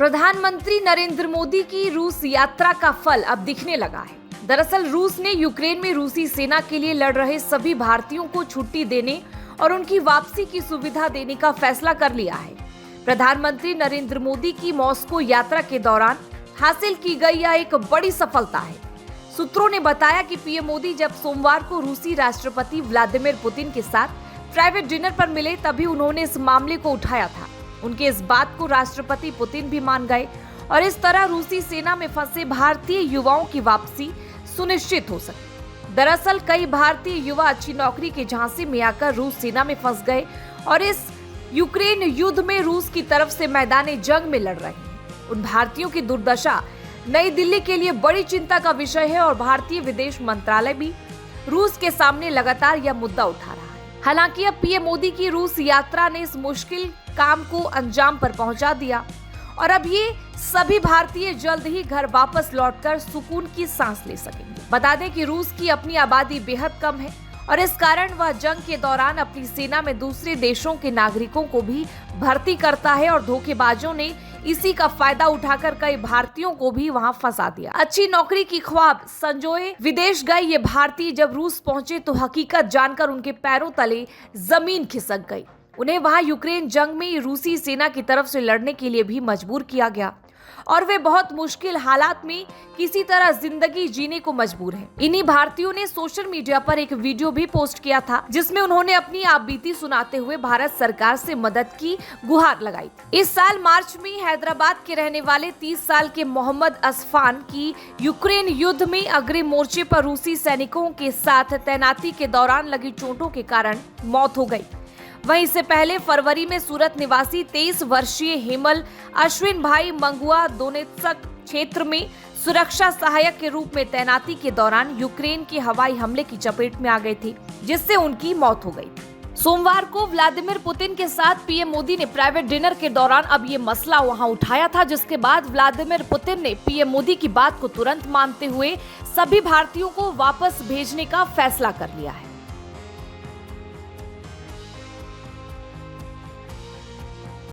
प्रधानमंत्री नरेंद्र मोदी की रूस यात्रा का फल अब दिखने लगा है। दरअसल रूस ने यूक्रेन में रूसी सेना के लिए लड़ रहे सभी भारतीयों को छुट्टी देने और उनकी वापसी की सुविधा देने का फैसला कर लिया है। प्रधानमंत्री नरेंद्र मोदी की मॉस्को यात्रा के दौरान हासिल की गई यह एक बड़ी सफलता है। सूत्रों ने बताया कि पीएम मोदी जब सोमवार को रूसी राष्ट्रपति व्लादिमीर पुतिन के साथ प्राइवेट डिनर पर मिले तभी उन्होंने इस मामले को उठाया था। उनके इस बात को राष्ट्रपति पुतिन भी मान गए और इस तरह रूसी सेना में फंसे भारतीय युवाओं की वापसी सुनिश्चित हो सके। दरअसल कई भारतीय युवा अच्छी नौकरी के झांसे में आकर रूस सेना में फंस गए और इस यूक्रेन युद्ध में रूस की तरफ से मैदाने जंग में लड़ रहे हैं। उन भारतीयों की दुर्दशा नई दिल्ली के लिए बड़ी चिंता का विषय है और भारतीय विदेश मंत्रालय भी रूस के सामने लगातार यह मुद्दा उठा रहा है। हालांकि अब पीएम मोदी की रूस यात्रा ने इस मुश्किल काम को अंजाम पर पहुंचा दिया और अब ये सभी भारतीय जल्द ही घर वापस लौटकर सुकून की सांस ले सकेंगे। बता दें कि रूस की अपनी आबादी बेहद कम है और इस कारण वह जंग के दौरान अपनी सेना में दूसरे देशों के नागरिकों को भी भर्ती करता है और धोखेबाजों ने इसी का फायदा उठाकर कई भारतीयों को भी वहां फंसा दिया। अच्छी नौकरी की ख्वाब संजोए विदेश गए ये भारतीय जब रूस पहुंचे तो हकीकत जानकर उनके पैरों तले जमीन खिसक गई। उन्हें वहां यूक्रेन जंग में रूसी सेना की तरफ से लड़ने के लिए भी मजबूर किया गया और वे बहुत मुश्किल हालात में किसी तरह जिंदगी जीने को मजबूर हैं। इन्हीं भारतीयों ने सोशल मीडिया पर एक वीडियो भी पोस्ट किया था जिसमें उन्होंने अपनी आपबीती सुनाते हुए भारत सरकार से मदद की गुहार लगाई थी। इस साल मार्च में हैदराबाद के रहने वाले 30 साल के मोहम्मद असफान की यूक्रेन युद्ध में अग्रिम मोर्चे पर रूसी सैनिकों के साथ तैनाती के दौरान लगी चोटों के कारण मौत हो गई। वहीं इससे पहले फरवरी में सूरत निवासी 23 वर्षीय हेमल अश्विन भाई मंगुआ दोनेत्स्क क्षेत्र में सुरक्षा सहायक के रूप में तैनाती के दौरान यूक्रेन के हवाई हमले की चपेट में आ गए थे जिससे उनकी मौत हो गई। सोमवार को व्लादिमीर पुतिन के साथ पीएम मोदी ने प्राइवेट डिनर के दौरान अब ये मसला वहां उठाया था, जिसके बाद व्लादिमीर पुतिन ने पीएम मोदी की बात को तुरंत मानते हुए सभी भारतीयों को वापस भेजने का फैसला कर लिया है।